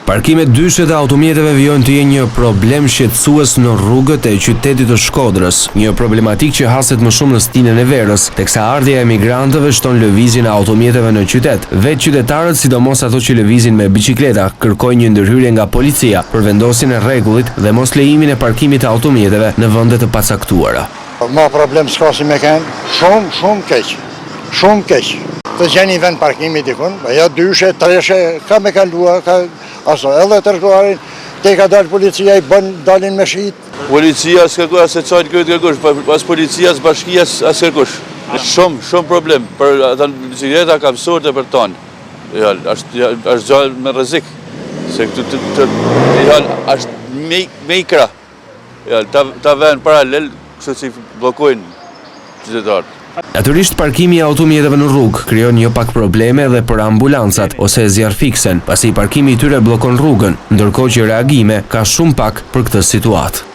Parkimet dyshe të automjeteve vijojnë të jenë një problem shqetësues në rrugët e qytetit të Shkodrës, një problematik që haset më shumë në stinën e verës, teksa ardhja e emigrantëve shton lëvizjen e automjeteve në qytet. Vetë qytetarët, sidomos ato që lëvizin me biçikleta, kërkojnë një ndërhyrje nga policia për vendosjen e rregullit dhe mos lejimin e parkimit të automjeteve në vende të pacaktuara. Ma problem s'ka si me kanë, shumë keq, shumë keq. Të gjeni vend parkimi dikun, ja dyshe, treshe, ka me kalua, aso edhe tërkoarin, te ka dalë policia i bën dalin me shit. Policia s'kërkush, asë qajtë këtë kërkush, pas policia s'bashkia asë kërkush. Shumë problem, për ata bicikleta ka mësur të për tonë. Ashtë gjallë me rrezik, se këtë është me ikra. Ta venë paralel, kështë si blokojnë qytetarët. Natyrisht parkimi i automjeteve në rrugë krijon jo pak probleme edhe për ambulancat ose zjarfiksen, pasi parkimi i tyre bllokon rrugën, ndërkohë që reagime ka shumë pak për këtë situatë.